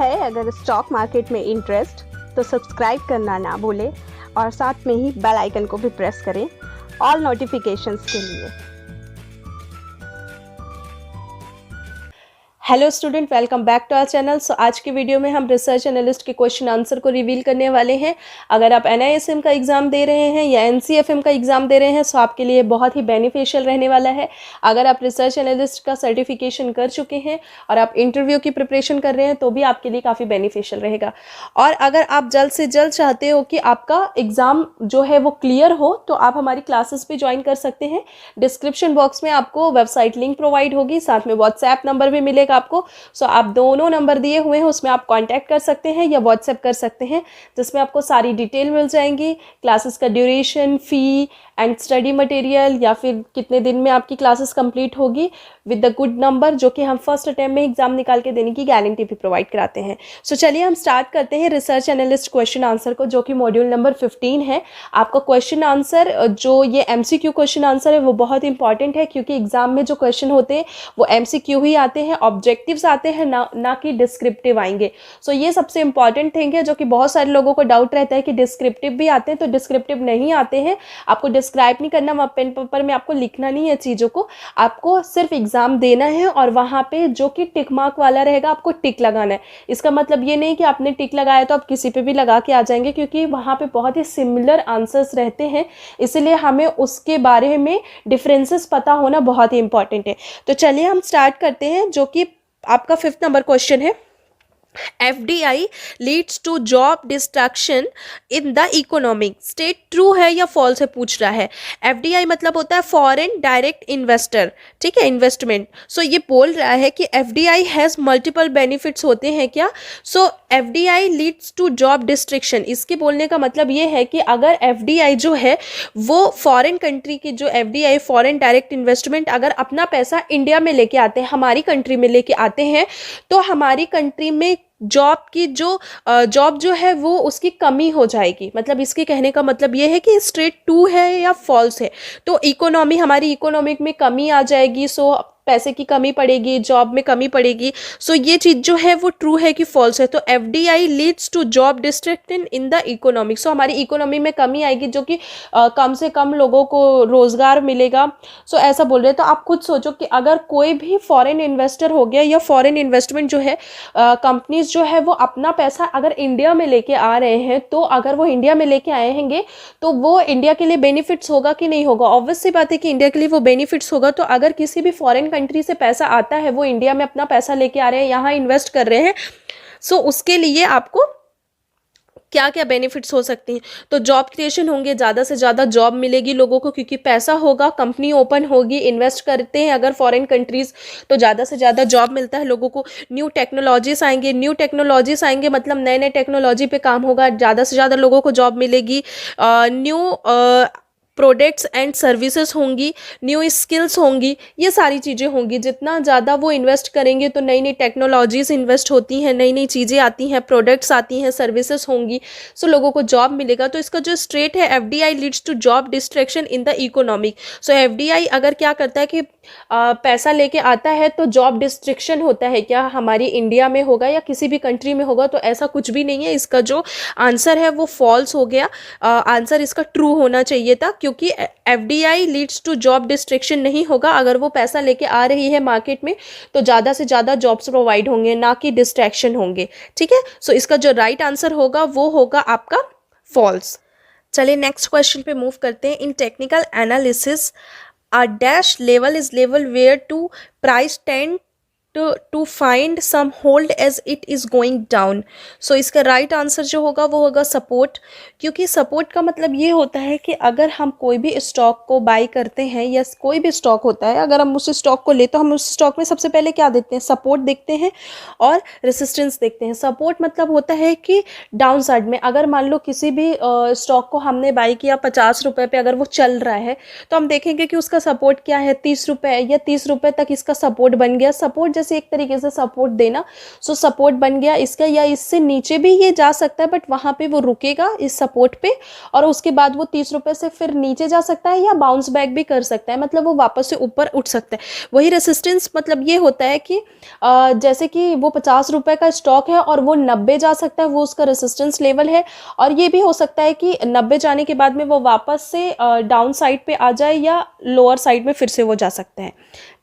है अगर stock market में इंटरेस्ट तो सब्सक्राइब करना ना भूलें और साथ में ही बेल आइकन को भी प्रेस करें ऑल नोटिफिकेशंस के लिए। Hello student, welcome back to our channel. So आज की वीडियो में हम रिसर्च एनालिस्ट के क्वेश्चन आंसर को रिवील करने वाले हैं। अगर आप NISM का एग्ज़ाम दे रहे हैं या NCFM का एग्ज़ाम दे रहे हैं तो आपके लिए बहुत ही बेनिफिशियल रहने वाला है। अगर आप रिसर्च एनालिस्ट का सर्टिफिकेशन कर चुके हैं और आप इंटरव्यू की प्रिपरेशन कर रहे हैं तो भी आपके लिए काफ़ी बेनिफिशियल रहेगा। और अगर आप जल्द से जल्द चाहते हो कि आपका एग्ज़ाम जो है वो क्लियर हो तो आप हमारी क्लासेस भी ज्वाइन कर सकते हैं। डिस्क्रिप्शन बॉक्स में आपको वेबसाइट लिंक प्रोवाइड होगी, साथ में व्हाट्सएप नंबर भी मिलेगा आपको। सो आप दोनों नंबर दिए हुए हैं, उसमें आप कांटेक्ट कर सकते हैं या व्हाट्सएप कर सकते हैं, जिसमें आपको सारी डिटेल मिल जाएंगी। क्लासेस का duration, fee and study material, या फिर कितने दिन में आपकी क्लासेस कंप्लीट होगी विद द गुड नंबर, जो कि हम फर्स्ट अटेम्प्ट में एग्जाम निकाल के देने की गारंटी भी प्रोवाइड कराते हैं। सो चलिए हम स्टार्ट करते हैं रिसर्च एनालिस्ट क्वेश्चन आंसर को, जो कि मॉड्यूल नंबर 15 है। आपका क्वेश्चन आंसर जो ये MCQ क्वेश्चन आंसर है वो बहुत इंपॉर्टेंट है, क्योंकि एग्जाम में जो क्वेश्चन होते हैं वो MCQ ही आते हैं, ऑब्जेक्टिव्स आते हैं, ना कि डिस्क्रिप्टिव आएंगे। सो ये सबसे इंपॉर्टेंट थिंग है, जो कि बहुत सारे लोगों को डाउट रहता है कि डिस्क्रिप्टिव भी आते हैं, तो डिस्क्रिप्टिव नहीं आते हैं। आपको डिस्क्राइब नहीं करना, वहाँ पेन पेपर में आपको लिखना नहीं है चीज़ों को, आपको सिर्फ एग्जाम देना है और वहाँ पे जो कि टिक मार्क वाला रहेगा आपको टिक लगाना है। इसका मतलब ये नहीं कि आपने टिक लगाया तो आप किसी पे भी लगा के आ जाएंगे, क्योंकि वहाँ पे बहुत ही सिमिलर आंसर्स रहते हैं, इसलिए हमें उसके बारे में डिफरेंसेस पता होना बहुत ही इंपॉर्टेंट है। तो चलिए हम स्टार्ट करते हैं, जो कि आपका 5th नंबर क्वेश्चन है। FDI leads to job destruction in the economic state, true है या फॉल्स है पूछ रहा है। FDI मतलब होता है फॉरेन डायरेक्ट इन्वेस्टर, ठीक है, इन्वेस्टमेंट। सो ये बोल रहा है कि FDI हैज़ मल्टीपल बेनिफिट्स होते हैं क्या। So FDI leads to job destruction, इसके बोलने का मतलब ये है कि अगर FDI जो है वो फॉरेन कंट्री की जो FDI फॉरेन डायरेक्ट इन्वेस्टमेंट अगर अपना पैसा इंडिया में लेके आते हैं, हमारी कंट्री में लेके आते हैं, तो हमारी कंट्री में जॉब की जॉब जो है वो उसकी कमी हो जाएगी। मतलब इसके कहने का मतलब ये है कि स्ट्रेट टू है या फॉल्स है। तो इकोनॉमी, हमारी इकोनॉमिक में कमी आ जाएगी, सो पैसे की कमी पड़ेगी, जॉब में कमी पड़ेगी। सो ये चीज़ जो है वो ट्रू है कि फॉल्स है। तो FDI leads to job destruction in the economic, so हमारी इकोनॉमी में कमी आएगी, जो कि कम से कम लोगों को रोज़गार मिलेगा। सो ऐसा बोल रहे हैं। तो आप खुद सोचो कि अगर कोई भी फॉरेन इन्वेस्टर हो गया या फॉरेन इन्वेस्टमेंट जो है, कंपनीज जो है वो अपना पैसा अगर इंडिया में लेके आ रहे हैं, तो अगर वो इंडिया में लेके आए हैंगे तो वो इंडिया के लिए बेनिफिट्स होगा कि नहीं होगा। ऑब्वियस सी बात है कि इंडिया के लिए वो बेनिफिट्स होगा। तो अगर किसी भी फॉरेन कंट्री से पैसा आता है, वो इंडिया में अपना पैसा लेके आ रहे हैं, यहाँ इन्वेस्ट कर रहे हैं, सो उसके लिए आपको क्या क्या बेनिफिट्स हो सकती हैं। तो जॉब क्रिएशन होंगे, ज़्यादा से ज़्यादा जॉब मिलेगी लोगों को, क्योंकि पैसा होगा, कंपनी ओपन होगी, इन्वेस्ट करते हैं अगर फॉरेन कंट्रीज़ तो ज़्यादा से ज़्यादा जॉब मिलता है लोगों को। न्यू टेक्नोलॉजीज़ आएंगे, मतलब नए नए टेक्नोलॉजी पे काम होगा, ज़्यादा से ज़्यादा लोगों को जॉब मिलेगी। न्यू प्रोडक्ट्स एंड सर्विसेज होंगी, न्यू स्किल्स होंगी, ये सारी चीज़ें होंगी। जितना ज़्यादा वो इन्वेस्ट करेंगे तो नई नई टेक्नोलॉजीज़ इन्वेस्ट होती हैं, नई नई चीज़ें आती हैं, प्रोडक्ट्स आती हैं, सर्विसेज होंगी, सो लोगों को जॉब मिलेगा। तो इसका जो स्ट्रेट है, FDI leads to job destruction in the economic. So FDI अगर क्या करता है कि पैसा लेके आता है तो जॉब डिस्ट्रक्शन होता है क्या, हमारी इंडिया में होगा या किसी भी कंट्री में होगा, तो ऐसा कुछ भी नहीं है। इसका जो आंसर है वो फॉल्स हो गया। आंसर इसका ट्रू होना चाहिए था, क्योंकि FDI leads to job destruction नहीं होगा। अगर वो पैसा लेके आ रही है मार्केट में तो ज़्यादा से ज़्यादा जॉब्स प्रोवाइड होंगे, ना कि डिस्ट्रैक्शन होंगे, ठीक है। सो इसका जो राइट आंसर होगा वो होगा आपका फॉल्स। चलिए नेक्स्ट क्वेश्चन पे मूव करते हैं। इन technical analysis a dash level is level where to price tend to find some hold as it is going down. So इसका राइट आंसर जो होगा वो होगा सपोर्ट, क्योंकि सपोर्ट का मतलब ये होता है कि अगर हम कोई भी स्टॉक को बाई करते हैं या कोई भी स्टॉक होता है, अगर हम उस स्टॉक को ले तो हम उस स्टॉक में सबसे पहले क्या देखते हैं, सपोर्ट देखते हैं और रेसिस्टेंस देखते हैं। सपोर्ट मतलब होता है कि डाउन साइड में अगर मान लो किसी भी स्टॉक को हमने बाई किया 50 रुपये पे, अगर वो चल रहा है तो हम देखेंगे कि उसका सपोर्ट क्या है, 30 रुपये या 30 रुपये तक इसका सपोर्ट बन गया। सपोर्ट नीचे से एक तरीके से सपोर्ट देना। सो सपोर्ट बन गया इसका, या इससे नीचे भी ये जा सकता है बट वहाँ पे वो रुकेगा इस सपोर्ट पे, और उसके बाद वो 30 रुपये से फिर नीचे जा सकता है या बाउंस बैक भी कर सकता है, मतलब वो वापस से ऊपर उठ सकता है। वही रेसिस्टेंस मतलब ये होता है कि जैसे कि वो 50 रुपये का स्टॉक है और वो 90 जा सकता है, वो उसका रेसिस्टेंस लेवल है। और ये भी हो सकता है कि 90 जाने के बाद में वो वापस से डाउन साइड पे आ जाए या लोअर साइड में फिर से वो जा सकते हैं।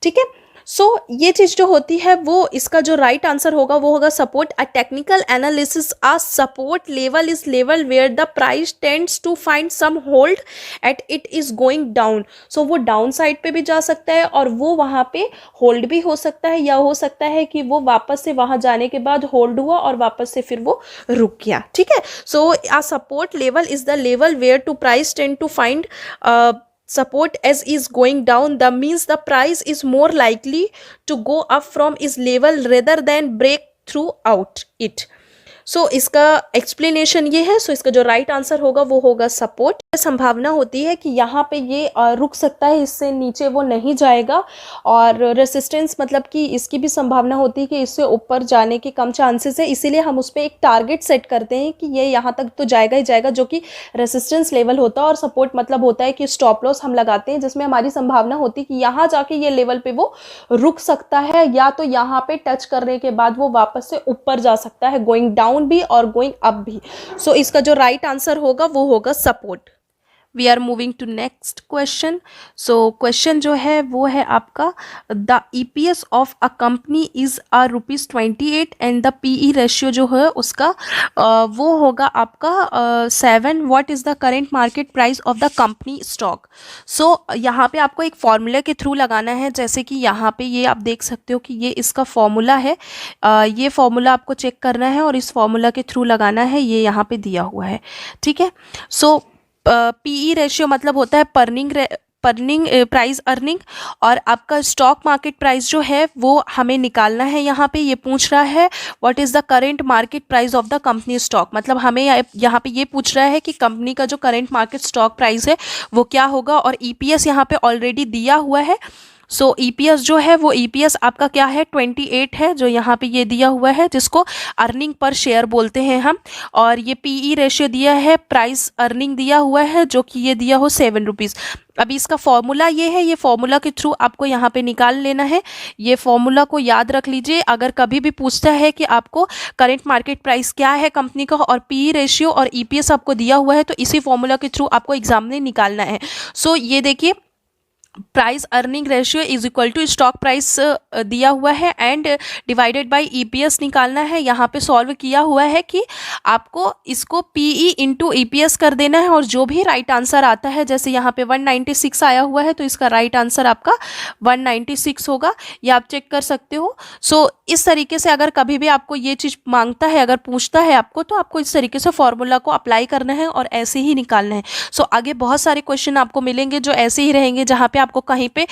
ठीक है, सो ये चीज़ जो होती है वो इसका जो राइट आंसर होगा वो होगा support. Uh technical analysis a support level is level where the price tends to find some hold at it is going down. So वो डाउन साइड पे भी जा सकता है और वो वहाँ पे होल्ड भी हो सकता है, या हो सकता है कि वो वापस से वहाँ जाने के बाद होल्ड हुआ और वापस से फिर वो रुक गया। ठीक है, so a support level is the level where to price tend to find support as is going down, that means the price is more likely to go up from is level rather than break through out it। सो इसका explanation ये है। सो इसका जो right answer होगा वो होगा support. संभावना होती है कि यहाँ पे ये रुक सकता है, इससे नीचे वो नहीं जाएगा, और रेसिस्टेंस मतलब कि इसकी भी संभावना होती है कि इससे ऊपर जाने के कम चांसेस है, इसीलिए हम उस पर एक टारगेट सेट करते हैं कि ये यहाँ तक तो जाएगा ही जाएगा, जो कि रेसिस्टेंस लेवल होता है। और सपोर्ट मतलब होता है कि स्टॉप लॉस हम लगाते हैं जिसमें हमारी संभावना होती है कि यहाँ जाके ये लेवल पे वो रुक सकता है, या तो यहाँ पे टच करने के बाद वो वापस से ऊपर जा सकता है, गोइंग डाउन भी और गोइंग अप भी। सो इसका जो राइट आंसर होगा वो होगा support. We are moving to next question. So question जो है वो है आपका, the EPS of a company is ₹28 and the PE ratio जो है उसका वो होगा आपका 7। What is the current market price of the company stock. So यहाँ पे आपको एक फॉर्मूला के थ्रू लगाना है, जैसे कि यहाँ पे ये आप देख सकते हो कि ये इसका फॉर्मूला है। ये फॉर्मूला आपको चेक करना है और इस फॉर्मूला के थ्रू लगाना है, ये यहाँ पे दिया हुआ है। ठीक है, सो पीई रेशियो मतलब होता है पर्निंग प्राइस अर्निंग, और आपका स्टॉक मार्केट प्राइस जो है वो हमें निकालना है। यहाँ पे ये पूछ रहा है what is the current market price of the company stock, मतलब हमें यहाँ पे ये पूछ रहा है कि कंपनी का जो करेंट मार्केट स्टॉक प्राइस है वो क्या होगा, और ईपीएस यहाँ पे ऑलरेडी दिया हुआ है। सो ईपीएस जो है वो ईपीएस आपका क्या है 28 है, जो यहाँ पे ये दिया हुआ है, जिसको अर्निंग पर शेयर बोलते हैं हम। और ये पीई रेशियो दिया है, प्राइस अर्निंग दिया हुआ है, जो कि ये दिया हो 7 रुपीज़। अभी इसका फॉर्मूला ये है, ये फॉर्मूला के थ्रू आपको यहाँ पे निकाल लेना है। ये फॉर्मूला को याद रख लीजिए, अगर कभी भी पूछता है कि आपको करेंट मार्केट प्राइस क्या है कंपनी का और पीई रेशियो और ईपीएस आपको दिया हुआ है, तो इसी फॉर्मूला के थ्रू आपको एग्जाम में निकालना है। सो ये देखिए, price earning ratio is equal to stock price दिया हुआ है एंड डिवाइडेड बाय ईपीएस निकालना है। यहाँ पे सॉल्व किया हुआ है कि आपको इसको पीई इंटू ईपीएस कर देना है, और जो भी राइट आंसर आता है, जैसे यहाँ पे 196 आया हुआ है तो इसका राइट आंसर आपका 196 होगा, ये आप चेक कर सकते हो। सो इस तरीके से अगर कभी भी आपको ये चीज़ मांगता है, अगर पूछता है आपको, तो आपको इस तरीके से फॉर्मूला को अप्लाई करना है और ऐसे ही निकालना है। सो आगे बहुत सारे क्वेश्चन आपको मिलेंगे जो ऐसे ही रहेंगे, जहाँ पे आपको कहीं पे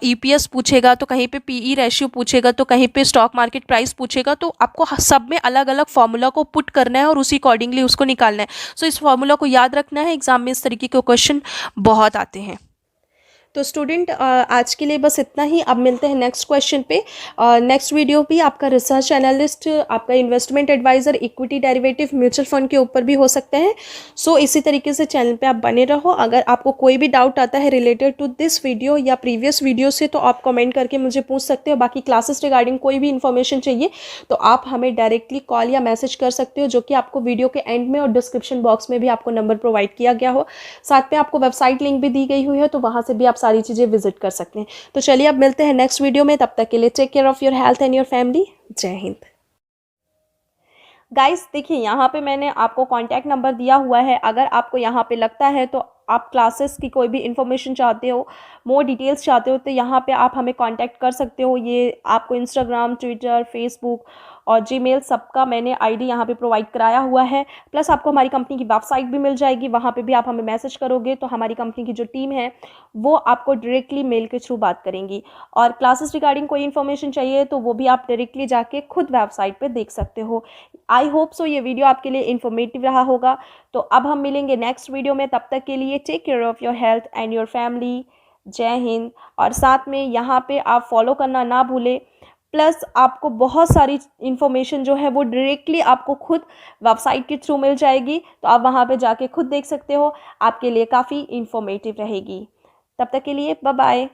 ईपीएस पूछेगा, तो कहीं पे पीई रेशियो पूछेगा, तो कहीं पे स्टॉक मार्केट प्राइस पूछेगा, तो आपको सब में अलग अलग फॉर्मूला को पुट करना है और उसी अकॉर्डिंगली उसको निकालना है। सो इस फॉर्मूला को याद रखना है, एग्जाम में इस तरीके के क्वेश्चन बहुत आते हैं। तो स्टूडेंट आज के लिए बस इतना ही। अब मिलते हैं नेक्स्ट क्वेश्चन पे। नेक्स्ट वीडियो भी आपका रिसर्च एनालिस्ट, आपका investment adviser, equity derivative, mutual fund के ऊपर भी हो सकते हैं। सो इसी तरीके से चैनल पे आप बने रहो। अगर आपको कोई भी डाउट आता है रिलेटेड टू दिस वीडियो या प्रीवियस वीडियो से, तो आप कमेंट करके मुझे पूछ सकते हो। बाकी क्लासेस रिगार्डिंग कोई भी इन्फॉर्मेशन चाहिए तो आप हमें डायरेक्टली कॉल या मैसेज कर सकते हो, जो कि आपको वीडियो के एंड में और डिस्क्रिप्शन बॉक्स में भी आपको नंबर प्रोवाइड किया गया हो। साथ में आपको वेबसाइट लिंक भी दी गई हुई है, तो वहाँ से भी आप सारी चीज़ें विजिट कर सकते हैं। तो चलिए अब मिलते हैं नेक्स्ट वीडियो में, तब तक के लिए take care of your health and your family. जय हिंद। गाइस देखिए, यहाँ पे मैंने आपको कॉन्टैक्ट नंबर दिया हुआ है। अगर आपको यहाँ पे लगता है तो आप क्लासेस की कोई भी इन्फॉर्मेशन चाहते हो, मोर डिटेल्स चाहते हो, तो यहाँ पे आप हमें कांटेक्ट कर सकते हो। ये आपको इंस्टाग्राम, ट्विटर, फेसबुक और जीमेल सबका मैंने आईडी यहाँ पे प्रोवाइड कराया हुआ है। प्लस आपको हमारी कंपनी की वेबसाइट भी मिल जाएगी, वहाँ पे भी आप हमें मैसेज करोगे तो हमारी कंपनी की जो टीम है वो आपको डायरेक्टली मेल के थ्रू बात करेंगी। और क्लासेस रिगार्डिंग कोई इन्फॉर्मेशन चाहिए तो वो भी आप डायरेक्टली जाके खुद वेबसाइट पर देख सकते हो। आई होप सो ये वीडियो आपके लिए इन्फॉर्मेटिव रहा होगा। तो अब हम मिलेंगे नेक्स्ट वीडियो में, तब तक के लिए take care of your health and your family. जय हिंद। और साथ में यहाँ पे आप फॉलो करना ना भूलें प्लस आपको बहुत सारी इन्फॉर्मेशन जो है वो डायरेक्टली आपको खुद वेबसाइट के थ्रू मिल जाएगी, तो आप वहाँ पे जाके खुद देख सकते हो, आपके लिए काफ़ी इन्फॉर्मेटिव रहेगी। तब तक के लिए बाय बाय।